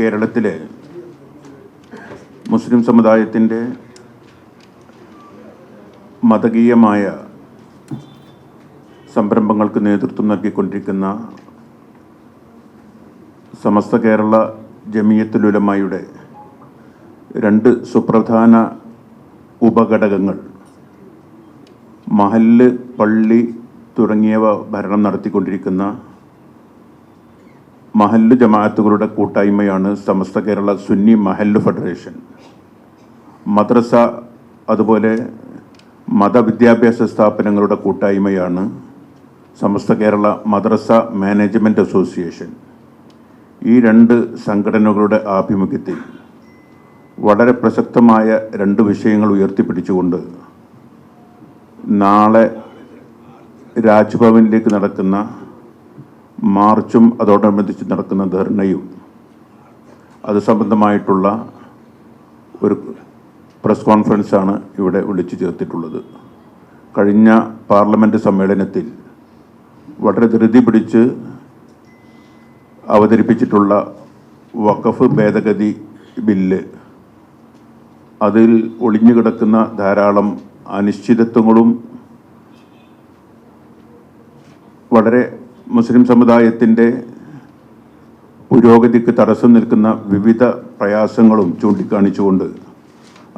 കേരളത്തിലെ മുസ്ലിം സമുദായത്തിൻ്റെ മതകീയമായ സംരംഭങ്ങൾക്ക് നേതൃത്വം നൽകിക്കൊണ്ടിരിക്കുന്ന സമസ്ത കേരള ജമിയത്തുൽ ഉലമായുടെ രണ്ട് സുപ്രധാന ഉപഘടകങ്ങൾ മഹല്ല്, പള്ളി തുടങ്ങിയവ ഭരണം നടത്തിക്കൊണ്ടിരിക്കുന്ന മഹല്ല് ജമാഅത്തുകളുടെ കൂട്ടായ്മയാണ് സമസ്ത കേരള സുന്നി മഹല്ല് ഫെഡറേഷൻ. മദ്രസ അതുപോലെ മതവിദ്യാഭ്യാസ സ്ഥാപനങ്ങളുടെ കൂട്ടായ്മയാണ് സമസ്ത കേരള മദ്രസ മാനേജ്മെൻറ്റ് അസോസിയേഷൻ. ഈ രണ്ട് സംഘടനകളുടെ ആഭിമുഖ്യത്തിൽ വളരെ പ്രസക്തമായ രണ്ട് വിഷയങ്ങൾ ഉയർത്തിപ്പിടിച്ചുകൊണ്ട് നാളെ രാജ്ഭവനിലേക്ക് നടക്കുന്ന മാർച്ചും അതോടനുബന്ധിച്ച് നടക്കുന്ന ധർണയും അത് സംബന്ധമായിട്ടുള്ള ഒരു പ്രസ് കോൺഫറൻസാണ് ഇവിടെ വിളിച്ചു ചേർത്തിട്ടുള്ളത്. കഴിഞ്ഞ പാർലമെൻറ്റ് സമ്മേളനത്തിൽ വളരെ ധൃതി പിടിച്ച് അവതരിപ്പിച്ചിട്ടുള്ള വഖഫ് ഭേദഗതി ബില്ല്, അതിൽ ഒളിഞ്ഞുകിടക്കുന്ന ധാരാളം അനിശ്ചിതത്വങ്ങളും വളരെ മുസ്ലിം സമുദായത്തിൻ്റെ പുരോഗതിക്ക് തടസ്സം നിൽക്കുന്ന വിവിധ പ്രയാസങ്ങളും ചൂണ്ടിക്കാണിച്ചുകൊണ്ട്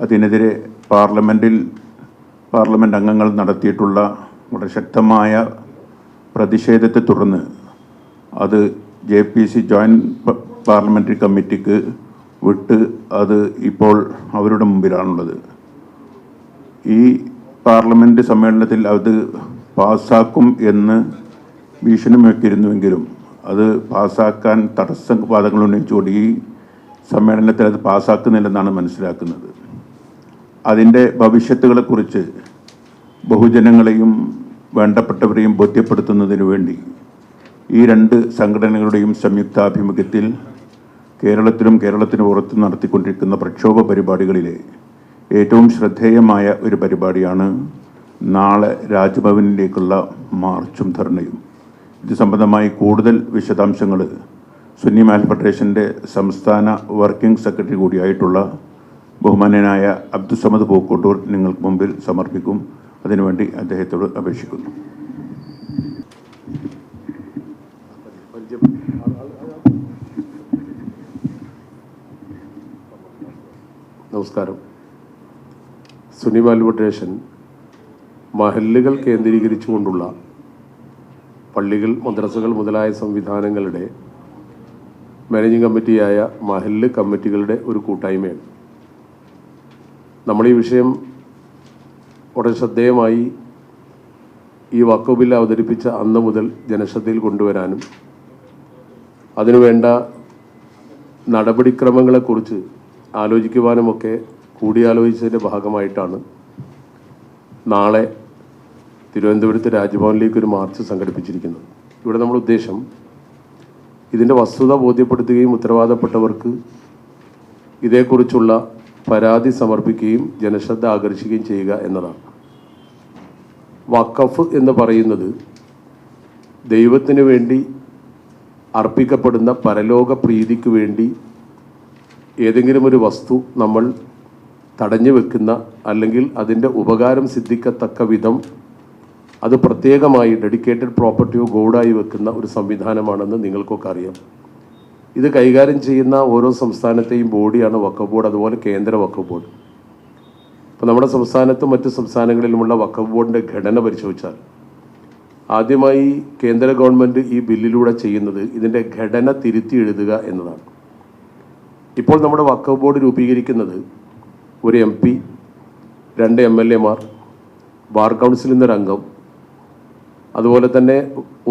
അതിനെതിരെ പാർലമെൻറ്റ് അംഗങ്ങൾ നടത്തിയിട്ടുള്ള വളരെ ശക്തമായ പ്രതിഷേധത്തെ തുടർന്ന് അത് JPC ജോയിൻറ്റ് പാർലമെൻ്ററി കമ്മിറ്റിക്ക് വിട്ട് അത് ഇപ്പോൾ അവരുടെ മുമ്പിലാണുള്ളത്. ഈ പാർലമെൻറ്റ് സമ്മേളനത്തിൽ അത് പാസ്സാക്കും എന്ന് ഭീഷണി മുഴക്കിയിരുന്നുവെങ്കിലും അത് പാസ്സാക്കാൻ തടസ്സവാദങ്ങൾ ഉന്നയിച്ചുകൊണ്ട് ഈ സമ്മേളനത്തിൽ അത് പാസ്സാക്കുന്നില്ലെന്നാണ് മനസ്സിലാക്കുന്നത്. അതിൻ്റെ ഭവിഷ്യത്തുകളെക്കുറിച്ച് ബഹുജനങ്ങളെയും വേണ്ടപ്പെട്ടവരെയും ബോധ്യപ്പെടുത്തുന്നതിനു വേണ്ടി ഈ രണ്ട് സംഘടനകളുടെയും സംയുക്താഭിമുഖ്യത്തിൽ കേരളത്തിലും കേരളത്തിന് പുറത്തും നടത്തിക്കൊണ്ടിരിക്കുന്ന പ്രക്ഷോഭ പരിപാടികളിലെ ഏറ്റവും ശ്രദ്ധേയമായ ഒരു പരിപാടിയാണ് നാളെ രാജ്ഭവനിലേക്കുള്ള മാർച്ചും ധർണയും. ഇത് സംബന്ധമായി കൂടുതൽ വിശദാംശങ്ങൾ സുന്നി മഹല്ല് ഫെഡറേഷൻ്റെ സംസ്ഥാന വർക്കിംഗ് സെക്രട്ടറി കൂടിയായിട്ടുള്ള ബഹുമാന്യനായ അബ്ദുസമദ് പൂക്കോട്ടൂർ നിങ്ങൾക്ക് മുമ്പിൽ സമർപ്പിക്കും. അതിനുവേണ്ടി അദ്ദേഹത്തോട് അപേക്ഷിക്കുന്നു. നമസ്കാരം. സുന്നി മഹല്ല് ഫെഡറേഷൻ മഹല്ലുകൾ കേന്ദ്രീകരിച്ചുകൊണ്ടുള്ള പള്ളികൾ, മദ്രസകൾ മുതലായ സംവിധാനങ്ങളുടെ മാനേജിംഗ് കമ്മിറ്റിയായ മഹല്ല് കമ്മിറ്റികളുടെ ഒരു കൂട്ടായ്മയാണ്. നമ്മൾ ഈ വിഷയം വളരെ ശ്രദ്ധേയമായി ഈ വഖഫ് ബിൽ അവതരിപ്പിച്ച അന്ന് മുതൽ ജനശ്രദ്ധയിൽ കൊണ്ടുവരാനും അതിനുവേണ്ട നടപടിക്രമങ്ങളെക്കുറിച്ച് ആലോചിക്കുവാനുമൊക്കെ കൂടിയാലോചിച്ചതിൻ്റെ ഭാഗമായിട്ടാണ് നാളെ തിരുവനന്തപുരത്ത് രാജ്ഭവനിലേക്ക് ഒരു മാർച്ച് സംഘടിപ്പിച്ചിരിക്കുന്നത്. ഇവിടെ നമ്മുടെ ഉദ്ദേശം ഇതിൻ്റെ വസ്തുത ബോധ്യപ്പെടുത്തുകയും ഉത്തരവാദപ്പെട്ടവർക്ക് ഇതേക്കുറിച്ചുള്ള പരാതി സമർപ്പിക്കുകയും ജനശ്രദ്ധ ആകർഷിക്കുകയും ചെയ്യുക എന്നതാണ്. വഖഫ് എന്ന് പറയുന്നത് ദൈവത്തിന് വേണ്ടി അർപ്പിക്കപ്പെടുന്ന പരലോക പ്രീതിക്ക് വേണ്ടി ഏതെങ്കിലും ഒരു വസ്തു നമ്മൾ തടഞ്ഞു വെക്കുന്ന അല്ലെങ്കിൽ അതിൻ്റെ ഉപകാരം സിദ്ധിക്കത്തക്ക വിധം അത് പ്രത്യേകമായി ഡെഡിക്കേറ്റഡ് പ്രോപ്പർട്ടിയോ ഗോഡായി വെക്കുന്ന ഒരു സംവിധാനമാണെന്ന് നിങ്ങൾക്കൊക്കെ അറിയാം. ഇത് കൈകാര്യം ചെയ്യുന്ന ഓരോ സംസ്ഥാനത്തെയും ബോഡിയാണ് വഖഫ് ബോർഡ്, അതുപോലെ കേന്ദ്ര വഖഫ് ബോർഡ്. ഇപ്പോൾ നമ്മുടെ സംസ്ഥാനത്തും മറ്റ് സംസ്ഥാനങ്ങളിലുമുള്ള വഖഫ് ബോർഡിൻ്റെ ഘടന പരിശോധിച്ചാൽ ആദ്യമായി കേന്ദ്ര ഗവൺമെൻറ് ഈ ബില്ലിലൂടെ ചെയ്യുന്നത് ഇതിൻ്റെ ഘടന തിരുത്തി എഴുതുക എന്നതാണ്. ഇപ്പോൾ നമ്മുടെ വഖഫ് ബോർഡ് രൂപീകരിക്കുന്നത് ഒരു MP, 2 MLA മാർ, ബാർ കൗൺസിലിൽ നിന്നൊരംഗം, അതുപോലെ തന്നെ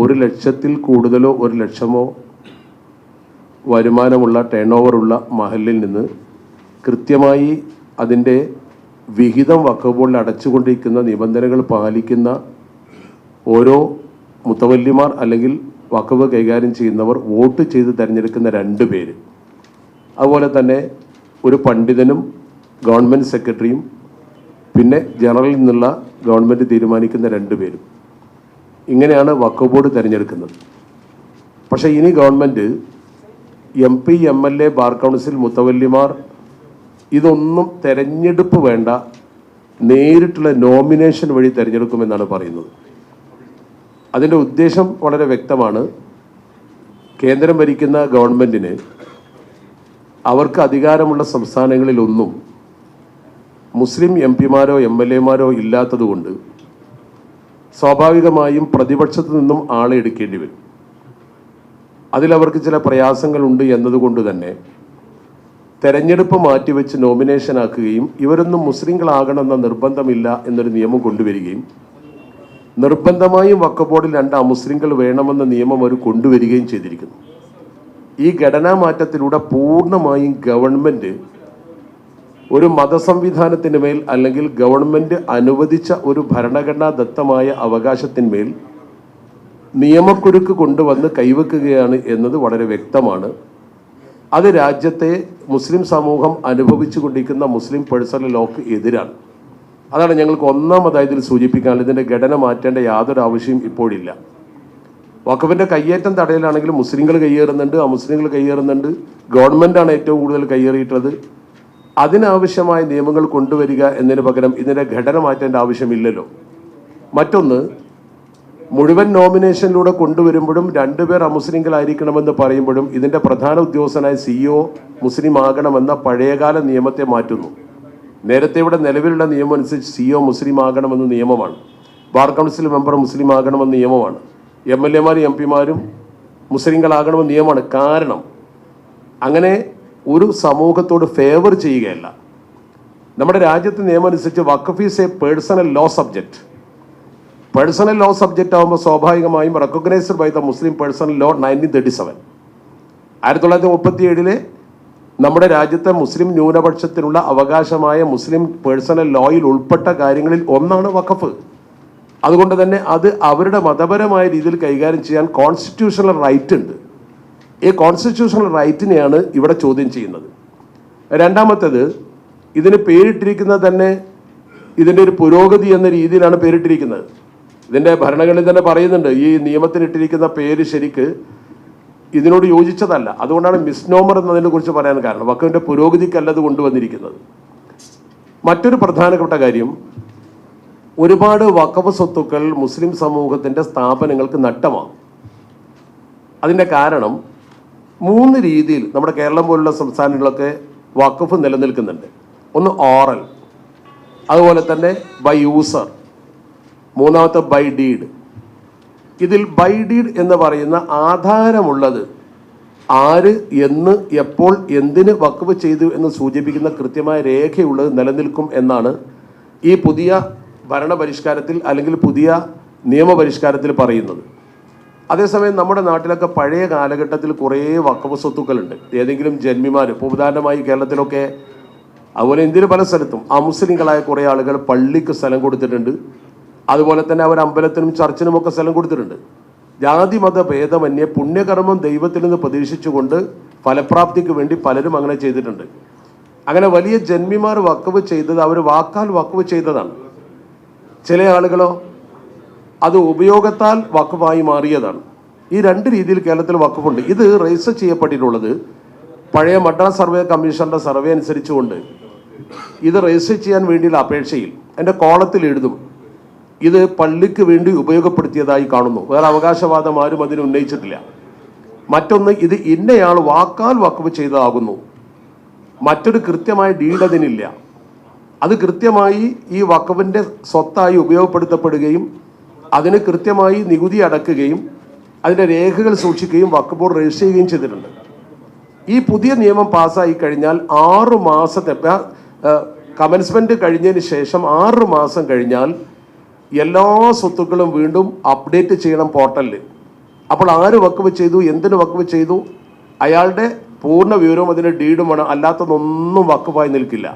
1 ലക്ഷത്തിൽ കൂടുതലോ 1 ലക്ഷമോ വരുമാനമുള്ള ടേൺ ഓവറുള്ള മഹല്ലിൽ നിന്ന് കൃത്യമായി അതിൻ്റെ വിഹിതം വഖഫ് ബോർഡിൽ അടച്ചുകൊണ്ടിരിക്കുന്ന നിബന്ധനകൾ പാലിക്കുന്ന ഓരോ മുത്തവല്ലിമാർ അല്ലെങ്കിൽ വഖഫ് കൈകാര്യം ചെയ്യുന്നവർ വോട്ട് ചെയ്ത് തിരഞ്ഞെടുക്കുന്ന 2 പേര്, അതുപോലെ തന്നെ ഒരു പണ്ഡിതനും ഗവൺമെൻറ് സെക്രട്ടറിയും പിന്നെ ജനറലിൽ നിന്നുള്ള ഗവൺമെൻറ് തീരുമാനിക്കുന്ന 2 പേരും. ഇങ്ങനെയാണ് വഖഫ് ബോർഡ് തിരഞ്ഞെടുക്കുന്നത്. പക്ഷേ ഇനി government MP, MLA, bar council, മുത്തവല്ലിമാർ ഇതൊന്നും തെരഞ്ഞെടുപ്പ് വേണ്ട, നേരിട്ടുള്ള നോമിനേഷൻ വഴി തിരഞ്ഞെടുക്കുമെന്നാണ് പറയുന്നത്. അതിൻ്റെ ഉദ്ദേശം വളരെ വ്യക്തമാണ്. കേന്ദ്രം ഭരിക്കുന്ന ഗവൺമെൻറ്റിന് അവർക്ക് അധികാരമുള്ള സംസ്ഥാനങ്ങളിലൊന്നും മുസ്ലിം MP-മാരോ MLA-മാരോ ഇല്ലാത്തതുകൊണ്ട് സ്വാഭാവികമായും പ്രതിപക്ഷത്തു നിന്നും ആളെ എടുക്കേണ്ടി വരും. അതിലവർക്ക് ചില പ്രയാസങ്ങളുണ്ട് എന്നതുകൊണ്ട് തന്നെ തെരഞ്ഞെടുപ്പ് മാറ്റിവെച്ച് നോമിനേഷൻ ആക്കുകയും ഇവരൊന്നും മുസ്ലിങ്ങളാകണമെന്ന നിർബന്ധമില്ല എന്നൊരു നിയമം കൊണ്ടുവരികയും നിർബന്ധമായും വഖഫ് ബോർഡിൽ 2 അമുസ്ലിങ്ങൾ വേണമെന്ന നിയമം അവർ കൊണ്ടുവരികയും ചെയ്തിരിക്കുന്നു. ഈ ഘടനാ മാറ്റത്തിലൂടെ പൂർണ്ണമായും ഗവൺമെൻറ് ഒരു മതസംവിധാനത്തിന് മേൽ അല്ലെങ്കിൽ ഗവൺമെൻറ് അനുവദിച്ച ഒരു ഭരണഘടനാ ദത്തമായ അവകാശത്തിന്മേൽ നിയമക്കുരുക്ക് കൊണ്ടുവന്ന് കൈവെക്കുകയാണ് എന്നത് വളരെ വ്യക്തമാണ്. അത് രാജ്യത്തെ മുസ്ലിം സമൂഹം അനുഭവിച്ചു കൊണ്ടിരിക്കുന്ന മുസ്ലിം പേഴ്സണൽ ലോക്ക് എതിരാണ്. അതാണ് ഞങ്ങൾക്ക് ഒന്നാമതായി ഇതിൽ സൂചിപ്പിക്കാനുള്ളത്. ഇതിൻ്റെ ഘടന മാറ്റേണ്ട യാതൊരു ആവശ്യവും ഇപ്പോഴില്ല. വഖഫിൻ്റെ കയ്യേറ്റം തടയലാണെങ്കിൽ മുസ്ലിങ്ങൾ കയ്യേറുന്നുണ്ട്, അമുസ്ലിങ്ങൾ കയ്യേറുന്നുണ്ട്, ഗവൺമെൻറ്റാണ് ഏറ്റവും കൂടുതൽ കയ്യേറിയിട്ടുള്ളത്. അതിനാവശ്യമായ നിയമങ്ങൾ കൊണ്ടുവരിക എന്നതിന് പകരം ഇതിൻ്റെ ഘടന മാറ്റേണ്ട ആവശ്യമില്ലല്ലോ. മറ്റൊന്ന്, മുഴുവൻ നോമിനേഷനിലൂടെ കൊണ്ടുവരുമ്പോഴും 2 പേർ അമുസ്ലിങ്ങളായിരിക്കണമെന്ന് പറയുമ്പോഴും ഇതിൻ്റെ പ്രധാന ഉദ്യോഗസ്ഥനായ CEO മുസ്ലിം ആകണമെന്ന പഴയകാല നിയമത്തെ മാറ്റുന്നു. നേരത്തെ ഇവിടെ നിലവിലുള്ള നിയമം അനുസരിച്ച് CEO മുസ്ലിം ആകണമെന്ന നിയമമാണ്. ബാർ കൗൺസിൽ മെമ്പർ മുസ്ലിം ആകണമെന്ന നിയമമാണ്. MLA-മാരും MP-മാരും മുസ്ലിങ്ങളാകണമെന്ന നിയമമാണ്. കാരണം അങ്ങനെ ഒരു സമൂഹത്തോട് ഫേവർ ചെയ്യുകയല്ല. നമ്മുടെ രാജ്യത്തെ നിയമം അനുസരിച്ച് വഖഫ് is a personal law subject. Personal law subject ആകുമ്പോൾ സ്വാഭാവികമായും recognised by the Muslim personal law 1937. 1937 നമ്മുടെ രാജ്യത്തെ മുസ്ലിം ന്യൂനപക്ഷത്തിനുള്ള അവകാശമായ മുസ്ലിം പേഴ്സണൽ ലോയിൽ ഉൾപ്പെട്ട കാര്യങ്ങളിൽ ഒന്നാണ് വഖഫ്. അതുകൊണ്ട് തന്നെ അത് അവരുടെ മതപരമായ രീതിയിൽ കൈകാര്യം ചെയ്യാൻ കോൺസ്റ്റിറ്റ്യൂഷണൽ റൈറ്റ് ഉണ്ട്. ഈ കോൺസ്റ്റിറ്റ്യൂഷണൽ റൈറ്റിനെയാണ് ഇവിടെ ചോദ്യം ചെയ്യുന്നത്. രണ്ടാമത്തേത്, ഇതിന് പേരിട്ടിരിക്കുന്നത് തന്നെ ഇതിൻ്റെ ഒരു പുരോഗതി എന്ന രീതിയിലാണ് പേരിട്ടിരിക്കുന്നത്. ഇതിൻ്റെ ഭരണഘടനയിൽ തന്നെ പറയുന്നുണ്ട് ഈ നിയമത്തിനിട്ടിരിക്കുന്ന പേര് ശരിക്ക് ഇതിനോട് യോജിച്ചതല്ല. അതുകൊണ്ടാണ് മിസ്നോമർ എന്നതിനെ കുറിച്ച് പറയാൻ കാരണം. വഖഫിൻ്റെ പുരോഗതിക്കല്ലത് കൊണ്ടുവന്നിരിക്കുന്നത്. മറ്റൊരു പ്രധാനപ്പെട്ട കാര്യം, ഒരുപാട് വഖഫ് സ്വത്തുക്കൾ മുസ്ലിം സമൂഹത്തിൻ്റെ സ്ഥാപനങ്ങൾക്ക് നഷ്ടമാകും. അതിൻ്റെ കാരണം 3 രീതിയിൽ നമ്മുടെ കേരളം പോലുള്ള സംസ്ഥാനങ്ങളൊക്കെ വഖഫ് നിലനിൽക്കുന്നുണ്ട്. ഒന്ന് ഓറൽ, അതുപോലെ തന്നെ ബൈ യൂസർ, മൂന്നാമത്തെ ബൈ ഡീഡ്. ഇതിൽ ബൈ ഡീഡ് എന്ന് പറയുന്ന ആധാരമുള്ളത് ആര്, എന്ന്, എപ്പോൾ, എന്തിന് വഖഫ് ചെയ്തു എന്ന് സൂചിപ്പിക്കുന്ന കൃത്യമായ രേഖയുള്ളത് നിലനിൽക്കും എന്നാണ് ഈ പുതിയ ഭരണപരിഷ്കാരത്തിൽ അല്ലെങ്കിൽ പുതിയ നിയമപരിഷ്കാരത്തിൽ പറയുന്നത്. അതേസമയം നമ്മുടെ നാട്ടിലൊക്കെ പഴയ കാലഘട്ടത്തിൽ കുറേ വഖഫ് സ്വത്തുക്കളുണ്ട്. ഏതെങ്കിലും ജന്മിമാർ, ഇപ്പോൾ ഉദാഹരണമായി കേരളത്തിലൊക്കെ, അതുപോലെ ഇന്ത്യയിൽ പല സ്ഥലത്തും അമുസ്ലിങ്ങളായ കുറേ ആളുകൾ പള്ളിക്ക് സ്ഥലം കൊടുത്തിട്ടുണ്ട്. അതുപോലെ തന്നെ അവർ അമ്പലത്തിനും ചർച്ചിനുമൊക്കെ സ്ഥലം കൊടുത്തിട്ടുണ്ട്. ജാതി മത ഭേദമന്യേ പുണ്യകർമ്മം ദൈവത്തിൽ നിന്ന് പ്രതീക്ഷിച്ചുകൊണ്ട് ഫലപ്രാപ്തിക്ക് വേണ്ടി പലരും അങ്ങനെ ചെയ്തിട്ടുണ്ട്. അങ്ങനെ വലിയ ജന്മിമാർ വഖഫ് ചെയ്തത് അവർ വാക്കാൽ വഖഫ് ചെയ്തതാണ്. ചില ആളുകളോ അത് ഉപയോഗത്താൽ വഖഫായി മാറിയതാണ്. ഈ 2 രീതിയിൽ കേരളത്തിൽ വഖഫുണ്ട്. ഇത് രജിസ്റ്റർ ചെയ്യപ്പെട്ടിട്ടുള്ളത് പഴയ മദ്രാസ് സർവേ കമ്മീഷന്റെ സർവേ അനുസരിച്ചുകൊണ്ട് ഇത് രജിസ്റ്റർ ചെയ്യാൻ വേണ്ടിയുള്ള അപേക്ഷയിൽ എൻ്റെ കോളത്തിൽ എഴുതും ഇത് പള്ളിക്ക് വേണ്ടി ഉപയോഗപ്പെടുത്തിയതായി കാണുന്നു. വേറെ അവകാശവാദം ആരും അതിന് ഉന്നയിച്ചിട്ടില്ല. മറ്റൊന്ന്, ഇത് ഇന്നയാൾ വാക്കാൽ വഖഫ് ചെയ്തതാകുന്നു. മറ്റൊരു കൃത്യമായ ഡീഡ് അതിനില്ല. അത് കൃത്യമായി ഈ വഖഫിൻ്റെ സ്വത്തായി ഉപയോഗപ്പെടുത്തപ്പെടുകയും അതിന് കൃത്യമായി നികുതി അടക്കുകയും അതിൻ്റെ രേഖകൾ സൂക്ഷിക്കുകയും വഖഫ് ബോർഡ് രജിസ്റ്റർ ചെയ്യുകയും ചെയ്തിട്ടുണ്ട്. ഈ പുതിയ നിയമം പാസ്സായി കഴിഞ്ഞാൽ 6 മാസത്തെ കമൻസ്മെൻറ്റ് കഴിഞ്ഞതിന് ശേഷം 6 മാസം കഴിഞ്ഞാൽ എല്ലാ സ്വത്തുക്കളും വീണ്ടും അപ്ഡേറ്റ് ചെയ്യണം പോർട്ടലിൽ. അപ്പോൾ ആര് വഖഫ് ചെയ്തു, എന്തിന് വഖഫ് ചെയ്തു, അയാളുടെ പൂർണ്ണ വിവരവും അതിൻ്റെ ഡീഡും വേണം. അല്ലാത്തതൊന്നും വഖഫായി നിൽക്കില്ല.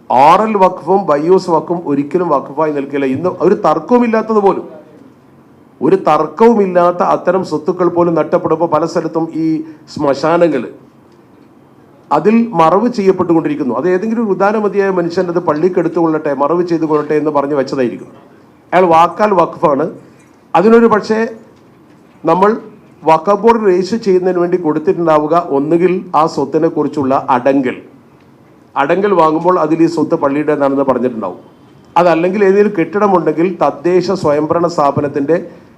ഓറൽ വഖഫും ബയ്യൂസ് വഖഫും ഒരിക്കലും വഖഫായി നിൽക്കില്ല. ഇന്ന് ഒരു തർക്കവുമില്ലാത്തത് പോലും, ഒരു തർക്കവുമില്ലാത്ത അത്തരം സ്വത്തുക്കൾ പോലും നഷ്ടപ്പെടുമ്പോൾ പല സ്ഥലത്തും ഈ ശ്മശാനങ്ങൾ അതിൽ മറവ് ചെയ്യപ്പെട്ടുകൊണ്ടിരിക്കുന്നു. അത് ഏതെങ്കിലും ഒരു ഉദാരമതിയായ മനുഷ്യൻ്റെ അത് പള്ളിക്ക് എടുത്തുകൊള്ളട്ടെ, മറവ് ചെയ്തു കൊള്ളട്ടെ എന്ന് പറഞ്ഞ് വെച്ചതായിരിക്കും. അയാൾ വാക്കാൽ വഖഫാണ്. അതിനൊരു പക്ഷേ നമ്മൾ വഖഫ് ബോർഡ് രജിസ്റ്റർ ചെയ്യുന്നതിന് വേണ്ടി കൊടുത്തിട്ടുണ്ടാവുക ഒന്നുകിൽ ആ സ്വത്തിനെ കുറിച്ചുള്ള അടങ്കൽ വാങ്ങുമ്പോൾ അതിൽ ഈ സ്വത്ത് പള്ളിയുടേതാണെന്ന് പറഞ്ഞിട്ടുണ്ടാവും. അതല്ലെങ്കിൽ ഏതെങ്കിലും കെട്ടിടമുണ്ടെങ്കിൽ തദ്ദേശ സ്വയംഭരണ സ്ഥാപനത്തിൻ്റെ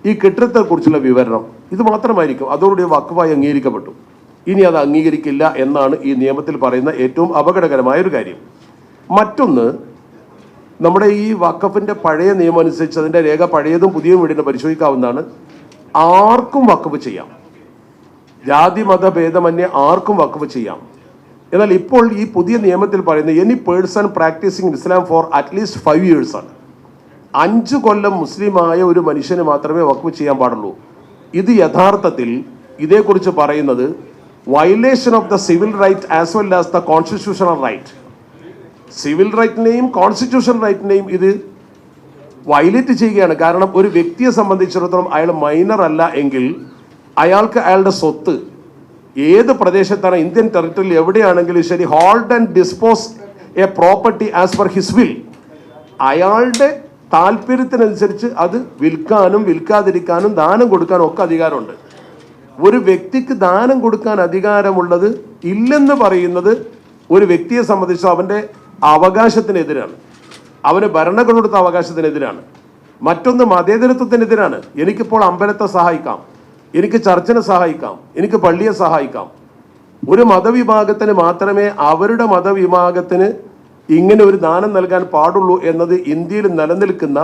ഈ കെട്ടിടത്തെക്കുറിച്ചുള്ള വിവരണം, ഇത് മാത്രമായിരിക്കും. അതോടുകൂടി വഖഫായി അംഗീകരിക്കപ്പെട്ടു. ഇനി അത് അംഗീകരിക്കില്ല എന്നാണ് ഈ നിയമത്തിൽ പറയുന്ന ഏറ്റവും അപകടകരമായ ഒരു കാര്യം. മറ്റൊന്ന്, നമ്മുടെ ഈ വഖഫിൻ്റെ പഴയ നിയമം അനുസരിച്ച് അതിൻ്റെ രേഖ പഴയതും പുതിയതും വീടിനെ പരിശോധിക്കാവുന്നതാണ്. ആർക്കും വഖഫ് ചെയ്യാം, ജാതി മത ഭേദമന്യേ ആർക്കും വഖഫ് ചെയ്യാം. എന്നാൽ ഇപ്പോൾ ഈ പുതിയ നിയമത്തിൽ പറയുന്നത് any person practising Islam for at least 5 years ആണ്. 5 കൊല്ലം മുസ്ലിമായ ഒരു മനുഷ്യന് മാത്രമേ വഖഫ് ചെയ്യാൻ പാടുള്ളൂ. ഇത് യഥാർത്ഥത്തിൽ ഇതേക്കുറിച്ച് പറയുന്നത് violation of the civil right as well as the constitutional right. Civil റൈറ്റിനെയും കോൺസ്റ്റിറ്റ്യൂഷണൽ റൈറ്റിനെയും ഇത് വയലേറ്റ് ചെയ്യുകയാണ്. കാരണം ഒരു വ്യക്തിയെ സംബന്ധിച്ചിടത്തോളം അയാൾ മൈനർ അല്ല എങ്കിൽ അയാൾക്ക് അയാളുടെ സ്വത്ത് ഏത് പ്രദേശത്താണ്, ഇന്ത്യൻ ടെറിട്ടറിയിൽ എവിടെയാണെങ്കിലും ശരി, hold and dispose A property as per his will, അയാളുടെ താല്പര്യത്തിനനുസരിച്ച് അത് വിൽക്കാനും വിൽക്കാതിരിക്കാനും ദാനം കൊടുക്കാനും ഒക്കെ അധികാരമുണ്ട്. ഒരു വ്യക്തിക്ക് ദാനം കൊടുക്കാൻ അധികാരമുള്ളത് ഇല്ലെന്ന് പറയുന്നത് ഒരു വ്യക്തിയെ സംബന്ധിച്ച് അവൻ്റെ അവകാശത്തിനെതിരാണ്, അവന് ഭരണഘടന കൊടുത്ത അവകാശത്തിനെതിരാണ്. മറ്റൊന്ന് മതേതരത്വത്തിനെതിരാണ്. എനിക്കിപ്പോൾ അമ്പലത്തെ സഹായിക്കാം, എനിക്ക് ചർച്ചിനെ സഹായിക്കാം, എനിക്ക് പള്ളിയെ സഹായിക്കാം. ഒരു മതവിഭാഗത്തിന് മാത്രമേ അവരുടെ മതവിഭാഗത്തിന് ഇങ്ങനെ ഒരു ദാനം നൽകാൻ പാടുള്ളൂ എന്നത് ഇന്ത്യയിൽ നിലനിൽക്കുന്ന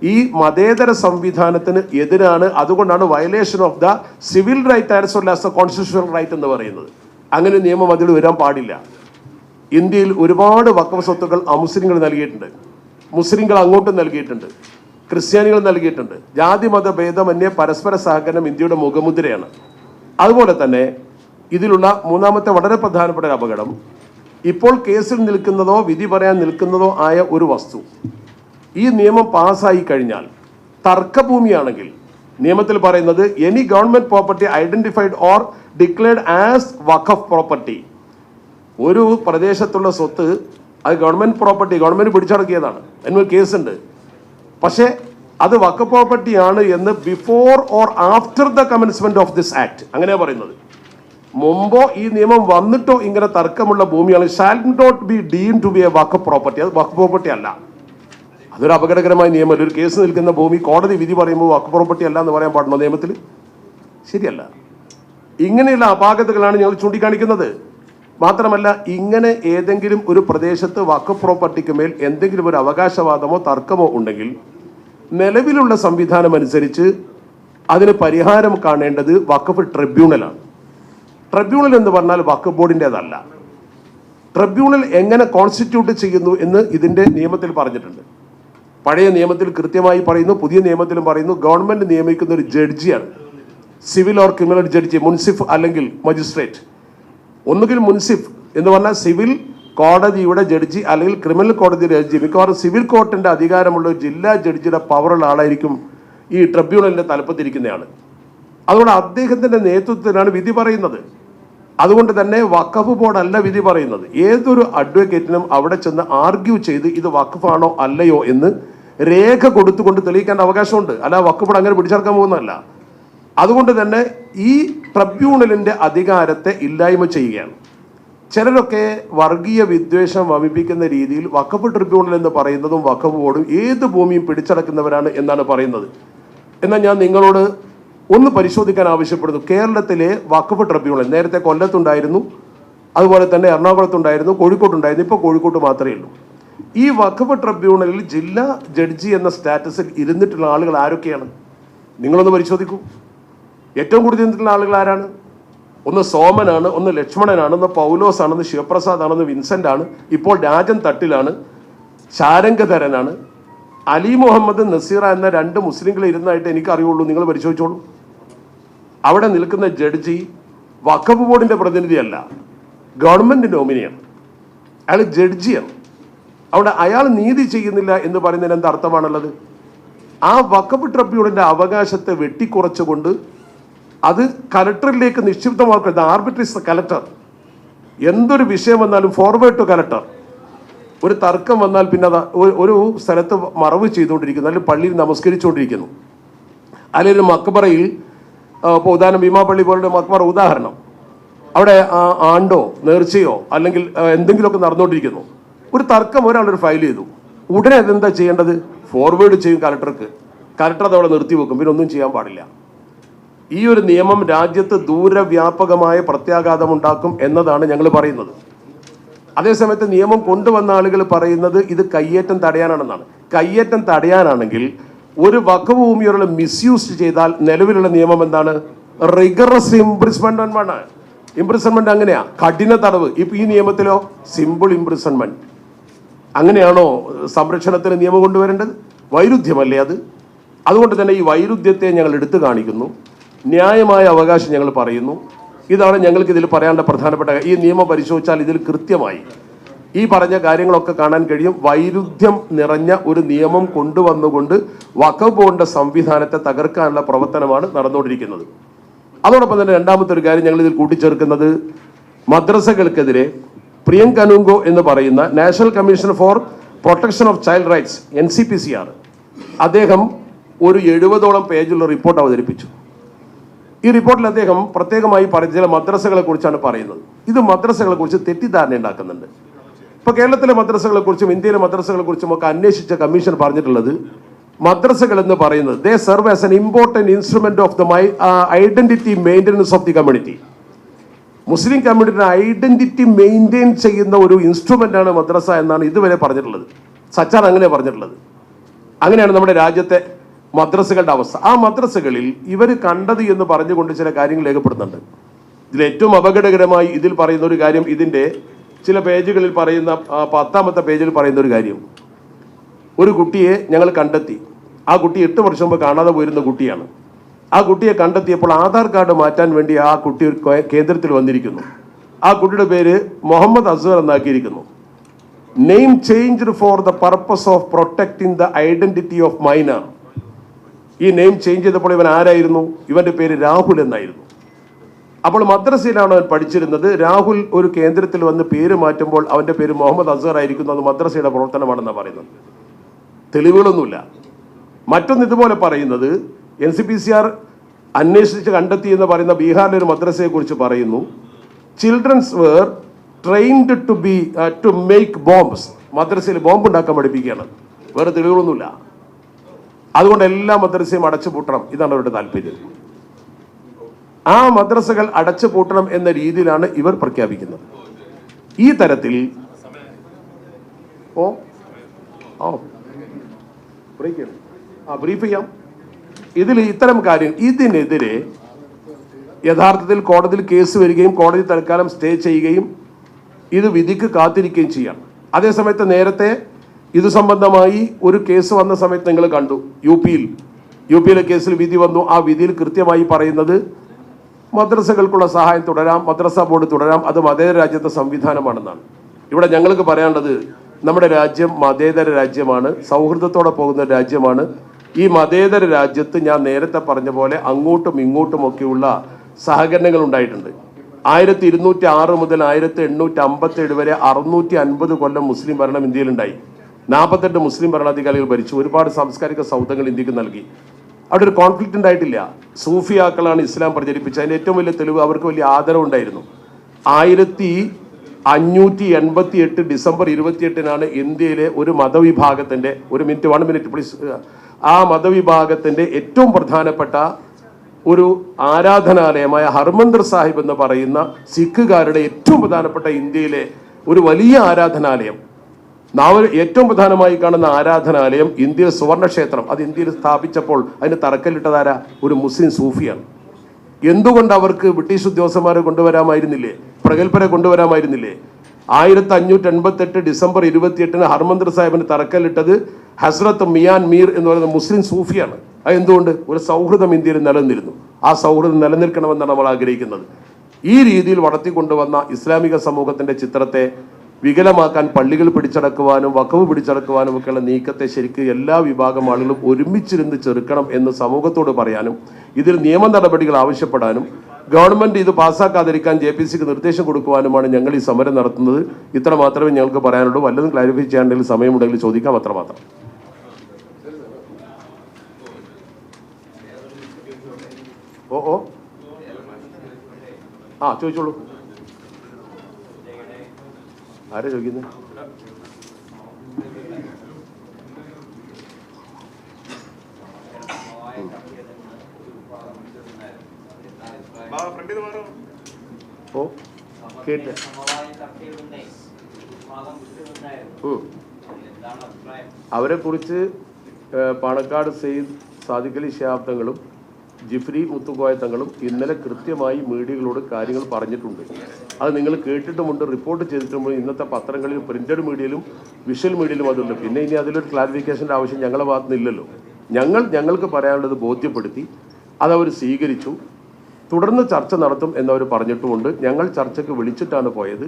ഈ മതേതര സംവിധാനത്തിന് എതിരാണ്. അതുകൊണ്ടാണ് violation of the civil right as well as the constitutional right എന്ന് പറയുന്നത്. അങ്ങനെ നിയമം അതിൽ വരാൻ പാടില്ല. ഇന്ത്യയിൽ ഒരുപാട് വഖഫ് സ്വത്തുക്കൾ അമുസ്ലിങ്ങൾ നൽകിയിട്ടുണ്ട്, മുസ്ലിങ്ങൾ അങ്ങോട്ടും നൽകിയിട്ടുണ്ട്, ക്രിസ്ത്യാനികൾ നൽകിയിട്ടുണ്ട്. ജാതി മത ഭേദമന്യേ പരസ്പര സഹകരണം ഇന്ത്യയുടെ മുഖമുദ്രയാണ്. അതുപോലെ തന്നെ ഇതിലുള്ള മൂന്നാമത്തെ വളരെ പ്രധാനപ്പെട്ട ഒരു അപകടം, ഇപ്പോൾ കേസിൽ നിൽക്കുന്നതോ വിധി പറയാൻ നിൽക്കുന്നതോ ആയ ഒരു വസ്തു ഈ നിയമം പാസ്സായി കഴിഞ്ഞാൽ തർക്കഭൂമിയാണെങ്കിൽ നിയമത്തിൽ പറയുന്നത് any government property identified or declared as Waqf property. ഒരു പ്രദേശത്തുള്ള സ്വത്ത് അത് ഗവൺമെന്റ് പ്രോപ്പർട്ടി, ഗവൺമെന്റ് പിടിച്ചടക്കിയതാണ്, അതിന് കേസുണ്ട്. പക്ഷേ അത് വഖഫ് പ്രോപ്പർട്ടിയാണ് എന്ന് before or after the commencement of this act അങ്ങനെയാ പറയുന്നത്. മുമ്പോ ഈ നിയമം വന്നിട്ടോ ഇങ്ങനെ തർക്കമുള്ള ഭൂമിയാണ് shall not be deemed to be a വഖഫ് പ്രോപ്പർട്ടി. അത് വഖഫ് പ്രോപ്പർട്ടി അല്ല. അതൊരു അപകടകരമായ നിയമമല്ല. ഒരു കേസ് നിൽക്കുന്ന ഭൂമി കോടതി വിധി പറയുമ്പോൾ വഖഫ് പ്രോപ്പർട്ടി അല്ല എന്ന് പറയാൻ പാടുണ്ടോ നിയമത്തിൽ? ശരിയല്ല. ഇങ്ങനെയുള്ള അപാകതകളാണ് ഞങ്ങൾ ചൂണ്ടിക്കാണിക്കുന്നത്. മാത്രമല്ല, ഇങ്ങനെ ഏതെങ്കിലും ഒരു പ്രദേശത്ത് വഖഫ് പ്രോപ്പർട്ടിക്ക് മേൽ എന്തെങ്കിലും ഒരു അവകാശവാദമോ തർക്കമോ ഉണ്ടെങ്കിൽ നിലവിലുള്ള സംവിധാനം അനുസരിച്ച് അതിന് പരിഹാരം കാണേണ്ടത് വഖഫ് ട്രിബ്യൂണലാണ്. ട്രിബ്യൂണൽ എന്ന് പറഞ്ഞാൽ വഖഫ് ബോർഡിൻ്റെതല്ല. ട്രിബ്യൂണൽ എങ്ങനെ കോൺസ്റ്റിറ്റ്യൂട്ട് ചെയ്യുന്നു എന്ന് ഇതിൻ്റെ നിയമത്തിൽ പറഞ്ഞിട്ടുണ്ട്. പഴയ നിയമത്തിൽ കൃത്യമായി പറയുന്നു, പുതിയ നിയമത്തിലും പറയുന്നു. ഗവൺമെന്റ് നിയമിക്കുന്ന ഒരു ജഡ്ജിയാണ്, സിവിൽ ഓർ ക്രിമിനൽ ജഡ്ജി, മുൻസിഫ് അല്ലെങ്കിൽ മജിസ്ട്രേറ്റ്. ഒന്നുകിൽ മുൻസിഫ് എന്ന് പറഞ്ഞാൽ സിവിൽ കോടതിയുടെ ജഡ്ജി അല്ലെങ്കിൽ ക്രിമിനൽ കോടതിയുടെ ജഡ്ജി. മിക്കവാറും സിവിൽ കോർട്ടിന്റെ അധികാരമുള്ള ഒരു ജില്ലാ ജഡ്ജിയുടെ പവറുള്ള ആളായിരിക്കും ഈ ട്രിബ്യൂണലിന്റെ തലപ്പത്തിരിക്കുന്നയാൾ. അതുകൊണ്ട് അദ്ദേഹത്തിന്റെ നേതൃത്വത്തിലാണ് വിധി പറയുന്നത്. അതുകൊണ്ട് തന്നെ വഖഫ് ബോർഡല്ല വിധി പറയുന്നത്. ഏതൊരു അഡ്വക്കേറ്റിനും അവിടെ ചെന്ന് ആർഗ്യൂ ചെയ്ത് ഇത് വഖഫാണോ അല്ലയോ എന്ന് രേഖ കൊടുത്തുകൊണ്ട് തെളിയിക്കേണ്ട അവകാശമുണ്ട്. അല്ല വഖഫ് ബോർഡ് അങ്ങനെ പിടിച്ചെടുക്കാൻ പോകുന്നതല്ല. അതുകൊണ്ട് തന്നെ ഈ ട്രിബ്യൂണലിന്റെ അധികാരത്തെ ഇല്ലായ്മ ചെയ്യുകയാണ്. ചിലരൊക്കെ വർഗീയ വിദ്വേഷം വമിപ്പിക്കുന്ന രീതിയിൽ വഖഫ് ട്രിബ്യൂണൽ എന്ന് പറയുന്നതും വഖഫ് ബോർഡും ഏത് ഭൂമിയും പിടിച്ചടക്കുന്നവരാണ് എന്നാണ് പറയുന്നത്. എന്നാൽ ഞാൻ നിങ്ങളോട് ഒന്ന് പരിശോധിക്കാൻ ആവശ്യപ്പെടുന്നു. കേരളത്തിലെ വഖഫ് ട്രിബ്യൂണൽ നേരത്തെ കൊല്ലത്തുണ്ടായിരുന്നു, അതുപോലെ തന്നെ എറണാകുളത്തുണ്ടായിരുന്നു, കോഴിക്കോട്ടുണ്ടായിരുന്നു. ഇപ്പോൾ കോഴിക്കോട്ട് മാത്രമേ ഉള്ളൂ. ഈ വഖഫ് ട്രിബ്യൂണലിൽ ജില്ലാ ജഡ്ജി എന്ന സ്റ്റാറ്റസിൽ ഇരുന്നിട്ടുള്ള ആളുകൾ ആരൊക്കെയാണ്? നിങ്ങളൊന്ന് പരിശോധിക്കൂ. ഏറ്റവും കൂടുതൽ ഇരുന്നിട്ടുള്ള ആളുകൾ ആരാണ്? ഒന്ന് സോമനാണ്, ഒന്ന് ലക്ഷ്മണനാണ്, ഒന്ന് പൗലോസ് ആണ്, ഒന്ന് ശിവപ്രസാദ് ആണ്, ഒന്ന് വിൻസെന്റ് ആണ്, ഇപ്പോൾ രാജൻ തട്ടിലാണ്, ശാരംഗധരനാണ്, അലി മുഹമ്മദ് നസീറ എന്ന 2 മുസ്ലിങ്ങൾ ഇരുന്നായിട്ട് എനിക്കറിയുള്ളൂ. നിങ്ങൾ പരിശോധിച്ചോളൂ. അവിടെ നിൽക്കുന്ന ജഡ്ജി വഖഫ് ബോർഡിന്റെ പ്രതിനിധിയല്ല, ഗവൺമെന്റ് നോമിനിയാണ്. അയാൾ ജഡ്ജിയാണ്. അവിടെ അയാൾ നീതി ചെയ്യുന്നില്ല എന്ന് പറയുന്നതിന് എന്താ അർത്ഥമാണുള്ളത്? ആ വഖഫ് ട്രിബ്യൂണലിന്റെ അവകാശത്തെ വെട്ടിക്കുറച്ചുകൊണ്ട് അത് കലക്ടറിലേക്ക് നിക്ഷിപ്തമാക്കുക. ആർബിട്രറി കലക്ടർ എന്തൊരു വിഷയം വന്നാലും ഫോർവേഡ് ടു കലക്ടർ. ഒരു തർക്കം വന്നാൽ പിന്നെ അത് ഒരു സ്ഥലത്ത് മറവ് ചെയ്തുകൊണ്ടിരിക്കുന്നു, അല്ലെങ്കിൽ പള്ളിയിൽ നമസ്കരിച്ചുകൊണ്ടിരിക്കുന്നു, അല്ലെങ്കിൽ മക്ബറയിൽ ഇപ്പോൾ ഉദാഹരണം ഭീമാപള്ളി പോലുള്ള മക്ബറ ഉദാഹരണം, അവിടെ ആണ്ടോ നേർച്ചയോ അല്ലെങ്കിൽ എന്തെങ്കിലുമൊക്കെ നടന്നുകൊണ്ടിരിക്കുന്നു, ഒരു തർക്കം ഒരാളൊരു ഫയൽ ചെയ്തു, ഉടനെ അതെന്താ ചെയ്യേണ്ടത്? ഫോർവേഡ് ചെയ്യും കലക്ടർക്ക്. കലക്ടർ അതവിടെ നിർത്തിവെക്കും, പിന്നെ ഒന്നും ചെയ്യാൻ പാടില്ല. ഈ ഒരു നിയമം രാജ്യത്ത് ദൂരവ്യാപകമായ പ്രത്യാഘാതം ഉണ്ടാക്കും എന്നതാണ് ഞങ്ങൾ പറയുന്നത്. അതേസമയത്ത് നിയമം കൊണ്ടുവന്ന ആളുകൾ പറയുന്നത് ഇത് കയ്യേറ്റം തടയാനാണെന്നാണ്. കയ്യേറ്റം തടയാനാണെങ്കിൽ ഒരു വഖഫ് ഭൂമി ഒരാൾ മിസ്യൂസ് ചെയ്താൽ നിലവിലുള്ള നിയമം എന്താണ്? Rigorous imprisonment. ഇംപ്രിസൺമെന്റ് അങ്ങനെയാ, കഠിന തടവ്. ഇപ്പൊ ഈ നിയമത്തിലോ സിമ്പിൾ ഇംപ്രിസൺമെന്റ്. അങ്ങനെയാണോ സംരക്ഷണത്തിന് നിയമം കൊണ്ടുവരേണ്ടത്? വൈരുദ്ധ്യമല്ലേ അത്? അതുകൊണ്ട് തന്നെ ഈ വൈരുദ്ധ്യത്തെ ഞങ്ങൾ എടുത്തു കാണിക്കുന്നു. ന്യായമായ അവകാശം ഞങ്ങൾ പറയുന്നു. ഇതാണ് ഞങ്ങൾക്ക് ഇതിൽ പറയാനുള്ള പ്രധാനപ്പെട്ട. ഈ നിയമം പരിശോധിച്ചാൽ ഇതിൽ കൃത്യമായി ഈ പറഞ്ഞ കാര്യങ്ങളൊക്കെ കാണാൻ കഴിയും. വൈരുദ്ധ്യം നിറഞ്ഞ ഒരു നിയമം കൊണ്ടുവന്നുകൊണ്ട് വഖഫ് ബോർഡിന്റെ സംവിധാനത്തെ തകർക്കാനുള്ള പ്രവർത്തനമാണ് നടന്നുകൊണ്ടിരിക്കുന്നത്. അതോടൊപ്പം തന്നെ രണ്ടാമത്തെ ഒരു കാര്യം ഞങ്ങൾ ഇതിൽ കൂട്ടിച്ചേർക്കുന്നത്, മദ്രസകൾക്കെതിരെ പ്രിയങ്ക അനുങ്കോ എന്ന് പറയുന്ന national commission for protection of child rights NCPCR അദ്ദേഹം ഒരു 70ഓളം പേജുള്ള റിപ്പോർട്ട് അവതരിപ്പിച്ചു. ഈ റിപ്പോർട്ടിൽ അദ്ദേഹം പ്രത്യേകമായി ചില മദ്രസകളെ കുറിച്ചാണ് പറയുന്നത്. ഇത് മദ്രസകളെ കുറിച്ച് തെറ്റിദ്ധാരണ ഉണ്ടാക്കുന്നുണ്ട്. ഇപ്പൊ കേരളത്തിലെ മദ്രസകളെ കുറിച്ചും ഇന്ത്യയിലെ മദ്രസകളെ കുറിച്ചും ഒക്കെ അന്വേഷിച്ച കമ്മീഷൻ പറഞ്ഞിട്ടുള്ളത്, മദ്രസകൾ എന്ന് പറയുന്നത് they serve as an important instrument of the identity maintenance of the community. Muslim കമ്മ്യൂണിറ്റിയുടെ ഐഡന്റിറ്റി മെയിൻറ്റെയിൻ ചെയ്യുന്ന ഒരു ഇൻസ്ട്രുമെന്റ് ആണ് മദ്രസ എന്നാണ് ഇതുവരെ പറഞ്ഞിട്ടുള്ളത്. സച്ചാർ അങ്ങനെ പറഞ്ഞിട്ടുള്ളത്. അങ്ങനെയാണ് നമ്മുടെ രാജ്യത്തെ മദ്രസകളുടെ അവസ്ഥ. ആ മദ്രസകളിൽ ഇവർ കണ്ടത് എന്ന് പറഞ്ഞുകൊണ്ട് ചില കാര്യങ്ങൾ രേഖപ്പെടുന്നുണ്ട്. ഇതിൽ ഏറ്റവും അപകടകരമായി ഇതിൽ പറയുന്ന ഒരു കാര്യം, ഇതിന്റെ ചില പേജുകളിൽ പറയുന്ന 10ാമത്തെ പേജിൽ പറയുന്ന ഒരു കാര്യം, ഒരു കുട്ടിയെ ഞങ്ങൾ കണ്ടെത്തി. ആ കുട്ടി 8 വർഷം മുമ്പ് കാണാതെ പോയിരുന്ന കുട്ടിയാണ്. ആ കുട്ടിയെ കണ്ടെത്തിയപ്പോൾ ആധാർ കാർഡ് മാറ്റാൻ വേണ്ടി ആ കുട്ടി ഒരു കേന്ദ്രത്തിൽ വന്നിരിക്കുന്നു. ആ കുട്ടിയുടെ പേര് മുഹമ്മദ് അസ്ഹർ എന്നാക്കിയിരിക്കുന്നു. Name changed for the purpose of protecting the identity of minor. ഈ നെയിം ചേഞ്ച് ചെയ്തപ്പോൾ ഇവൻ ആരായിരുന്നു? ഇവന്റെ പേര് രാഹുൽ എന്നായിരുന്നു. അപ്പോൾ മദ്രസയിലാണ് അവൻ പഠിച്ചിരുന്നത്. രാഹുൽ ഒരു കേന്ദ്രത്തിൽ വന്ന് പേര് മാറ്റുമ്പോൾ അവന്റെ പേര് മുഹമ്മദ് അസ്ഹർ ആയിരിക്കുന്നു. അത് മദ്രസയുടെ പ്രവർത്തനമാണെന്നാണ് പറയുന്നത്. തെളിവുകളൊന്നുമില്ല. മറ്റൊന്ന് ഇതുപോലെ പറയുന്നത്, NCPCR അന്വേഷിച്ച് കണ്ടെത്തി എന്ന് പറയുന്ന ബീഹാറിലെ ഒരു മദ്രസയെ കുറിച്ച് പറയുന്നു. Children's were trained to make bombs. മദ്രസയിൽ ബോംബ് ഉണ്ടാക്കാൻ പഠിപ്പിക്കുകയാണ്. വേറെ തെളിവുകളൊന്നുമില്ല. അതുകൊണ്ട് എല്ലാ മദ്രസയും അടച്ചുപൂട്ടണം, ഇതാണ് അവരുടെ താല്പര്യം. ആ മദ്രസകൾ അടച്ചുപൂട്ടണം എന്ന രീതിയിലാണ് ഇവർ പ്രഖ്യാപിക്കുന്നത്. ഈ തരത്തിൽ ബ്രീഫ് ചെയ്യാം. ഇതിൽ ഇത്തരം കാര്യം ഇതിനെതിരെ യഥാർത്ഥത്തിൽ കോടതിയിൽ കേസ് വരികയും കോടതി തൽക്കാലം സ്റ്റേ ചെയ്യുകയും ഇത് വിധിക്ക് കാത്തിരിക്കുകയും ചെയ്യാം. അതേസമയത്ത് നേരത്തെ ഇത് സംബന്ധമായി ഒരു കേസ് വന്ന സമയത്ത് നിങ്ങൾ കണ്ടു, യു പിയിലെ കേസിൽ വിധി വന്നു. ആ വിധിയിൽ കൃത്യമായി പറയുന്നത് മദ്രസകൾക്കുള്ള സഹായം തുടരാം, മദ്രസ ബോർഡ് തുടരാം, അത് മതേതര രാജ്യത്തെ സംവിധാനമാണെന്നാണ്. ഇവിടെ ഞങ്ങൾക്ക് പറയാനുള്ളത്, നമ്മുടെ രാജ്യം മതേതര രാജ്യമാണ്, സൗഹൃദത്തോടെ പോകുന്ന രാജ്യമാണ്. ഈ മതേതര രാജ്യത്ത് ഞാൻ നേരത്തെ പറഞ്ഞ പോലെ അങ്ങോട്ടും ഇങ്ങോട്ടുമൊക്കെയുള്ള സഹകരണങ്ങൾ ഉണ്ടായിട്ടുണ്ട്. 1206 മുതൽ 1857 വരെ 650 കൊല്ലം മുസ്ലിം ഭരണം ഇന്ത്യയിലുണ്ടായി. 48 മുസ്ലിം ഭരണാധികാരികൾ ഭരിച്ചു. ഒരുപാട് സാംസ്കാരിക സൗധങ്ങൾ ഇന്ത്യക്ക് നൽകി. അവിടെ ഒരു കോൺഫ്ലിക്റ്റ് ഉണ്ടായിട്ടില്ല. സൂഫിയാക്കളാണ് ഇസ്ലാം പ്രചരിപ്പിച്ചത്. അതിൻ്റെ ഏറ്റവും വലിയ തെളിവ് അവർക്ക് വലിയ ആദരവുണ്ടായിരുന്നു. 1588 ഡിസംബർ 28 ഇന്ത്യയിലെ ഒരു മതവിഭാഗത്തിന്റെ, 1 മിനിറ്റ് പ്ലീസ്, ആ മതവിഭാഗത്തിന്റെ ഏറ്റവും പ്രധാനപ്പെട്ട ഒരു ആരാധനാലയമായ ഹർമന്ദിർ സാഹിബ് എന്ന് പറയുന്ന സിഖുകാരുടെ ഏറ്റവും പ്രധാനപ്പെട്ട ഇന്ത്യയിലെ ഒരു വലിയ ആരാധനാലയം, ഏറ്റവും പ്രധാനമായി കാണുന്ന ആരാധനാലയം ഇന്ത്യയിൽ സുവർണക്ഷേത്രം, അത് ഇന്ത്യയിൽ സ്ഥാപിച്ചപ്പോൾ അതിന് തറക്കല്ലിട്ടതാരാ? ഒരു മുസ്ലിം സൂഫിയാണ്. എന്തുകൊണ്ട് അവർക്ക് ബ്രിട്ടീഷ് ഉദ്യോഗസ്ഥന്മാരെ കൊണ്ടുവരാമായിരുന്നില്ലേ? പ്രഗത്ഭരെ കൊണ്ടുവരാമായിരുന്നില്ലേ? 1588 ഡിസംബർ 28 ഹർമന്ദിർ സാഹിബിന് തറക്കല്ലിട്ടത് ഹസ്രത്ത് മിയാൻ മീർ എന്ന് പറയുന്ന മുസ്ലിം സൂഫിയാണ്. അത് എന്തുകൊണ്ട്? ഒരു സൗഹൃദം ഇന്ത്യയിൽ നിലനിന്നിരുന്നു. ആ സൗഹൃദം നിലനിൽക്കണമെന്നാണ് നമ്മൾ ആഗ്രഹിക്കുന്നത്. ഈ രീതിയിൽ വളർത്തിക്കൊണ്ടുവന്ന ഇസ്ലാമിക സമൂഹത്തിന്റെ ചിത്രത്തെ വികലമാക്കാൻ പള്ളികൾ പിടിച്ചടക്കുവാനും വഖഫ് പിടിച്ചടക്കുവാനും ഒക്കെയുള്ള നീക്കത്തെ ശരിക്കും എല്ലാ വിഭാഗം ആളുകളും ഒരുമിച്ചിരുന്ന് ചെറുക്കണം എന്ന് സമൂഹത്തോട് പറയാനും ഇതിൽ നിയമ നടപടികൾ ആവശ്യപ്പെടാനും ഗവൺമെന്റ് ഇത് പാസ്സാക്കാതിരിക്കാൻ JPCക്ക് നിർദ്ദേശം കൊടുക്കുവാനുമാണ് ഞങ്ങൾ ഈ സമരം നടത്തുന്നത്. ഇത്ര മാത്രമേ ഞങ്ങൾക്ക് പറയാനുള്ളൂ. വല്ലതും ക്ലാരിഫൈ ചെയ്യാണ്ടെങ്കിൽ സമയമുണ്ടെങ്കിൽ ചോദിക്കാം, അത്രമാത്രം. ഓ ആ ചോദിച്ചോളൂ. ആരാ ചോദിക്കുന്നത്? ഓ കേട്ട് അവരെ കുറിച്ച് പാണക്കാട് സെയ്ദ് സാദിഖ് അലി ശിഹാബ് തങ്ങളും ജിഫ്രി മുത്തുക്കോയ തങ്ങളും ഇന്നലെ കൃത്യമായി മീഡിയകളോട് കാര്യങ്ങൾ പറഞ്ഞിട്ടുണ്ട്. അത് നിങ്ങൾ കേട്ടിട്ടുമുണ്ട്, റിപ്പോർട്ട് ചെയ്തിട്ടുമുണ്ട്. ഇന്നത്തെ പത്രങ്ങളിൽ പ്രിന്റഡ് മീഡിയയിലും വിഷ്വൽ മീഡിയയിലും അതുണ്ട്. പിന്നെ ഇനി അതിലൊരു ക്ലാരിഫിക്കേഷൻ്റെ ആവശ്യം ഞങ്ങളുടെ ഭാഗത്തുനിന്ന് ഇല്ലല്ലോ. ഞങ്ങൾക്ക് പറയാനുള്ളത് ബോധ്യപ്പെടുത്തി, അതവർ സ്വീകരിച്ചു. തുടർന്ന് ചർച്ച നടത്തും എന്നവർ പറഞ്ഞിട്ടുമുണ്ട്. ഞങ്ങൾ ചർച്ചയ്ക്ക് വിളിച്ചിട്ടാണ് പോയത്.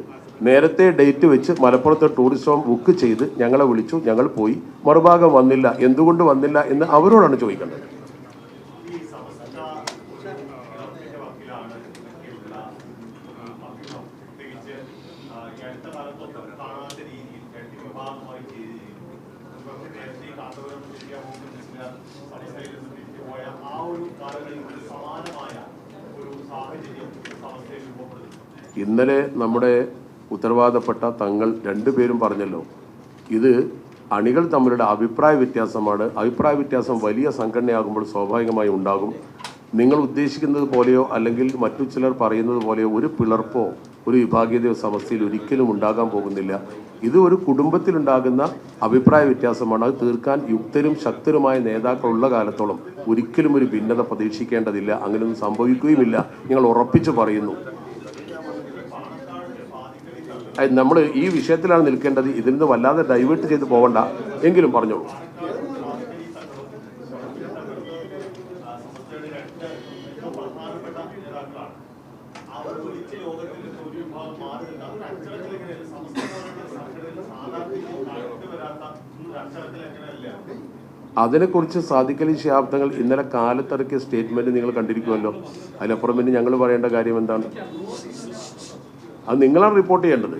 നേരത്തെ ഡേറ്റ് വെച്ച് മലപ്പുറത്തെ ടൂറിസ്റ്റ് ഹോം ബുക്ക് ചെയ്ത് ഞങ്ങളെ വിളിച്ചു, ഞങ്ങൾ പോയി. മറുഭാഗം വന്നില്ല. എന്തുകൊണ്ട് വന്നില്ല എന്ന് അവരോടാണ് ചോദിക്കേണ്ടത്. ഇന്നലെ നമ്മുടെ ഉത്തരവാദപ്പെട്ട തങ്ങൾ രണ്ടുപേരും പറഞ്ഞല്ലോ, ഇത് അണികൾ തമ്മിലുള്ള അഭിപ്രായ വ്യത്യാസമാണ്. അഭിപ്രായ വ്യത്യാസം വലിയ സംഘടനയാകുമ്പോൾ സ്വാഭാവികമായി ഉണ്ടാകും. നിങ്ങൾ ഉദ്ദേശിക്കുന്നത് പോലെയോ അല്ലെങ്കിൽ മറ്റു ചിലർ പറയുന്നത് പോലെയോ ഒരു പിളർപ്പോ ഒരു വിഭാഗീയതയോ സമസ്യയിൽ ഒരിക്കലും ഉണ്ടാകാൻ പോകുന്നില്ല. ഇത് ഒരു കുടുംബത്തിലുണ്ടാകുന്ന അഭിപ്രായ വ്യത്യാസമാണ്. അത് തീർക്കാൻ യുക്തരും ശക്തരുമായ നേതാക്കളുള്ള കാലത്തോളം ഒരിക്കലും ഒരു ഭിന്നത പ്രതീക്ഷിക്കേണ്ടതില്ല. അങ്ങനെയൊന്നും സംഭവിക്കുകയുമില്ല. ഞങ്ങൾ ഉറപ്പിച്ചു പറയുന്നു. നമ്മൾ ഈ വിഷയത്തിലാണ് നിൽക്കേണ്ടത്. ഇതിൽ നിന്ന് വല്ലാതെ ഡൈവേർട്ട് ചെയ്ത് പോകണ്ട. എങ്കിലും പറഞ്ഞോളൂ. അതിനെക്കുറിച്ച് സാദിഖ് അലി ശിഹാബ് തങ്ങൾ ഇന്നലെ കാലത്തിറക്കിയ സ്റ്റേറ്റ്മെന്റ് നിങ്ങൾ കണ്ടിരിക്കുമല്ലോ. അതിനപ്പുറം പിന്നെ ഞങ്ങൾ പറയേണ്ട കാര്യം എന്താണ്? അത് നിങ്ങളാണ് റിപ്പോർട്ട് ചെയ്യേണ്ടത്.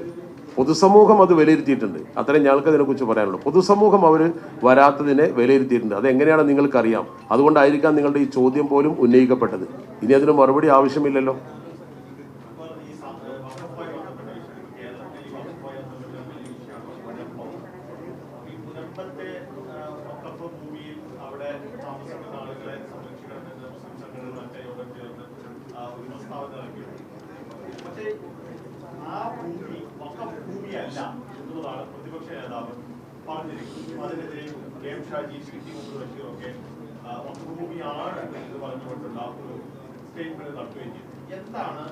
പൊതുസമൂഹം അത് വിലയിരുത്തിയിട്ടുണ്ട്. അത്രയും ഞങ്ങൾക്ക് അതിനെക്കുറിച്ച് പറയാനുള്ളൂ. പൊതുസമൂഹം അവർ വരാത്തതിനെ വിലയിരുത്തിയിട്ടുണ്ട്. അതെങ്ങനെയാണ് നിങ്ങൾക്കറിയാം. അതുകൊണ്ടായിരിക്കാം നിങ്ങളുടെ ഈ ചോദ്യം പോലും ഉന്നയിക്കപ്പെട്ടത്. ഇനി അതിന് മറുപടി ആവശ്യമില്ലല്ലോ. പ്രതിപക്ഷ നേതാവ് പറഞ്ഞിരിക്കും. അതിനെതിരെ കെ.എം. ഷാജി, ബഷീറൊക്കെ വഖഫ് എന്ന് പറഞ്ഞുകൊണ്ടുള്ള ഒരു സ്റ്റേറ്റ്മെന്റ് നടത്തുകയും ചെയ്തു. എന്താണ്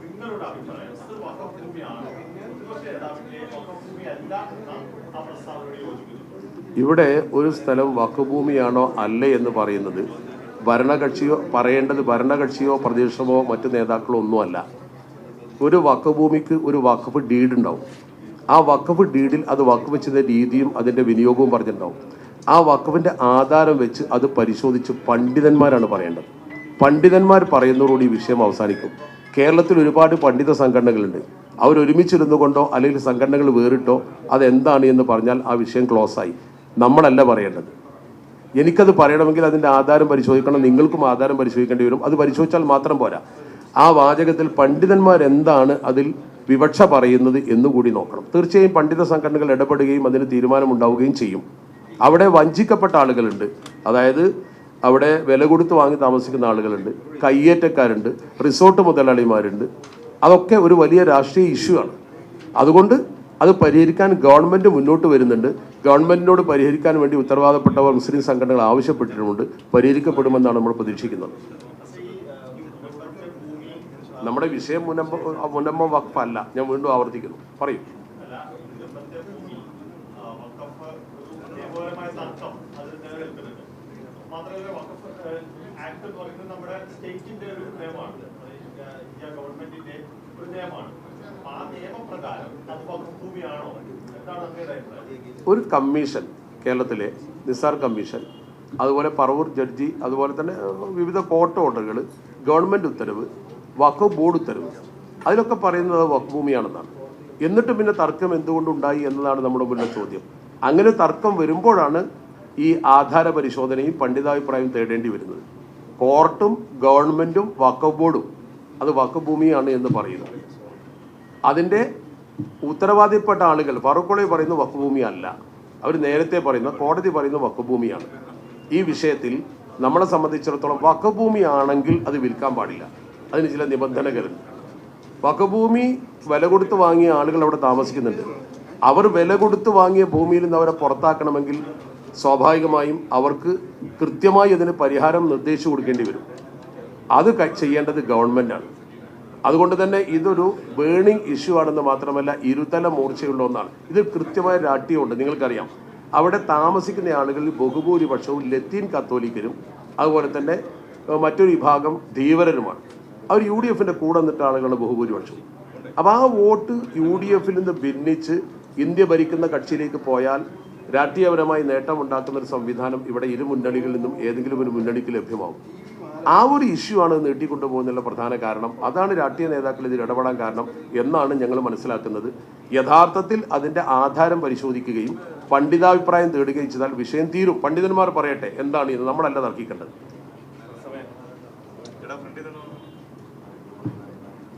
നിങ്ങളുടെ അഭിപ്രായം? അത് വഖഫ് ഭൂമിയാണ്, പ്രതിപക്ഷ നേതാവിന്റെ വഖഫ് ഭൂമി അല്ല എന്ന ആ പ്രസ്താവനയോട് യോജിക്കുന്നു? ഇവിടെ ഒരു സ്ഥലം വഖഫ് ഭൂമിയാണോ അല്ലേ എന്ന് പറയുന്നത് ഭരണകക്ഷിയോ പ്രതിപക്ഷമോ മറ്റു നേതാക്കളോ ഒന്നുമല്ല. ഒരു വഖഫ് ഭൂമിക്ക് ഒരു വഖഫ് ഡീഡ് ഉണ്ടാവും. ആ വഖഫ് ഡീഡിൽ അത് വഖഫ് ചെയ്ത രീതിയും അതിൻ്റെ വിനിയോഗവും പറഞ്ഞിട്ടുണ്ടാവും. ആ വഖഫിൻ്റെ ആധാരം വെച്ച് അത് പരിശോധിച്ച് പണ്ഡിതന്മാരാണ് പറയേണ്ടത്. പണ്ഡിതന്മാർ പറയുന്നതോടുകൂടി ഈ വിഷയം അവസാനിക്കും. കേരളത്തിൽ ഒരുപാട് പണ്ഡിത സംഘടനകളുണ്ട്. അവരൊരുമിച്ചിരുന്നു കൊണ്ടോ അല്ലെങ്കിൽ സംഘടനകൾ വേറിട്ടോ അതെന്താണ് എന്ന് പറഞ്ഞാൽ ആ വിഷയം ക്ലോസായി. നമ്മളല്ല പറയേണ്ടത്. എനിക്കത് പറയണമെങ്കിൽ അതിൻ്റെ ആധാരം പരിശോധിക്കണം. നിങ്ങൾക്കും ആധാരം പരിശോധിക്കേണ്ടി വരും. അത് പരിശോധിച്ചാൽ മാത്രം പോരാ. ആ വാചകത്തിൽ പണ്ഡിതന്മാരെന്താണ് അതിൽ വിവക്ഷ പറയുന്നത് എന്നുകൂടി നോക്കണം. തീർച്ചയായും പണ്ഡിത സംഘടനകൾ ഇടപെടുകയും അതിന് തീരുമാനമുണ്ടാവുകയും ചെയ്യും. അവിടെ വഞ്ചിക്കപ്പെട്ട ആളുകളുണ്ട്. അതായത് അവിടെ വില കൊടുത്ത് വാങ്ങി താമസിക്കുന്ന ആളുകളുണ്ട്, കയ്യേറ്റക്കാരുണ്ട്, റിസോർട്ട് മുതലാളിമാരുണ്ട്. അതൊക്കെ ഒരു വലിയ രാഷ്ട്രീയ ഇഷ്യൂ ആണ്. അതുകൊണ്ട് അത് പരിഹരിക്കാൻ ഗവൺമെൻറ് മുന്നോട്ട് വരുന്നുണ്ട്. ഗവൺമെൻറ്റിനോട് പരിഹരിക്കാൻ വേണ്ടി ഉത്തരവാദപ്പെട്ടവർ മുസ്ലിം സംഘടനകൾ ആവശ്യപ്പെട്ടിട്ടുമുണ്ട്. പരിഹരിക്കപ്പെടുമെന്നാണ് നമ്മൾ പ്രതീക്ഷിക്കുന്നത്. നമ്മുടെ വിഷയം മുനമ്പം വഖഫ് അല്ല. ഞാൻ വീണ്ടും ആവർത്തിക്കുന്നു. പറയൂ. ഒരു കമ്മീഷൻ, കേരളത്തിലെ നിസാർ കമ്മീഷൻ, അതുപോലെ പറവൂർ ജഡ്ജി, അതുപോലെ തന്നെ വിവിധ കോർട്ട് ഓർഡറുകൾ, ഗവൺമെൻറ് ഉത്തരവ്, വഖഫ് ബോർഡ് ഉത്തരവ്, അതിലൊക്കെ പറയുന്നത് വഖഫ് ഭൂമിയാണെന്നാണ്. എന്നിട്ട് പിന്നെ തർക്കം എന്തുകൊണ്ടുണ്ടായി എന്നതാണ് നമ്മുടെ മുന്നിലെ ചോദ്യം. അങ്ങനെ തർക്കം വരുമ്പോഴാണ് ഈ ആധാര പരിശോധനയും പണ്ഡിതാഭിപ്രായം തേടേണ്ടി വരുന്നത്. കോർട്ടും ഗവൺമെൻറ്റും വഖഫ് ബോർഡും അത് വഖഫ് ഭൂമിയാണ് എന്ന് പറയുന്നു. അതിൻ്റെ ഉത്തരവാദിപ്പെട്ട ആളുകൾ ഫാറൂഖ് കോളേജ് പറയുന്ന വഖഫ് ഭൂമി അല്ല, അവർ നേരത്തെ പറയുന്ന കോടതി പറയുന്ന വഖഫ് ഭൂമിയാണ്. ഈ വിഷയത്തിൽ നമ്മളെ സംബന്ധിച്ചിടത്തോളം വഖഫ് ഭൂമിയാണെങ്കിൽ അത് വിൽക്കാൻ പാടില്ല, അതിന് ചില നിബന്ധനകളുണ്ട്. വഖഫ് ഭൂമി വില കൊടുത്ത് വാങ്ങിയ ആളുകൾ അവിടെ താമസിക്കുന്നുണ്ട്. അവർ വില കൊടുത്ത് വാങ്ങിയ ഭൂമിയിൽ നിന്ന് അവരെ പുറത്താക്കണമെങ്കിൽ സ്വാഭാവികമായും അവർക്ക് കൃത്യമായി അതിന് പരിഹാരം നിർദ്ദേശിച്ചു കൊടുക്കേണ്ടി വരും. അത് ചെയ്യേണ്ടത് ഗവൺമെൻറ്റാണ്. അതുകൊണ്ട് തന്നെ ഇതൊരു ബേണിംഗ് ഇഷ്യൂ ആണെന്ന് മാത്രമല്ല ഇരുതല മൂർച്ചയുള്ള ഒന്നാണ്. ഇത് കൃത്യമായ രാഷ്ട്രീയമുണ്ട്. നിങ്ങൾക്കറിയാം, അവിടെ താമസിക്കുന്ന ആളുകളിൽ ബഹുഭൂരിപക്ഷവും ലത്തീൻ കത്തോലിക്കരും അതുപോലെ തന്നെ മറ്റൊരു വിഭാഗം ധീവരരുമാണ്. അവർ UDF-ൻ്റെ കൂടെ നിന്നിട്ട ആളുകളുടെ ബഹുഭൂരിപക്ഷവും. അപ്പോൾ ആ വോട്ട് UDF-ൽ നിന്ന് ഭിന്നിച്ച് ഇന്ത്യ ഭരിക്കുന്ന കക്ഷിയിലേക്ക് പോയാൽ രാഷ്ട്രീയപരമായി നേട്ടമുണ്ടാക്കുന്ന ഒരു സംവിധാനം ഇവിടെ ഇരു മുന്നണികളിൽ നിന്നും ഏതെങ്കിലും ഒരു മുന്നണിക്ക് ലഭ്യമാവും. ആ ഒരു ഇഷ്യൂ ആണ് നീട്ടിക്കൊണ്ടുപോകുന്നുള്ള പ്രധാന കാരണം. അതാണ് രാഷ്ട്രീയ നേതാക്കൾ ഇതിൽ ഇടപെടാൻ കാരണം എന്നാണ് ഞങ്ങൾ മനസ്സിലാക്കുന്നത്. യഥാർത്ഥത്തിൽ അതിൻ്റെ ആധാരം പരിശോധിക്കുകയും പണ്ഡിതാഭിപ്രായം തേടുകയും ചെയ്താൽ വിഷയം തീരും. പണ്ഡിതന്മാർ പറയട്ടെ എന്താണ് ഇത്, നമ്മളല്ല തർക്കിക്കേണ്ടത്.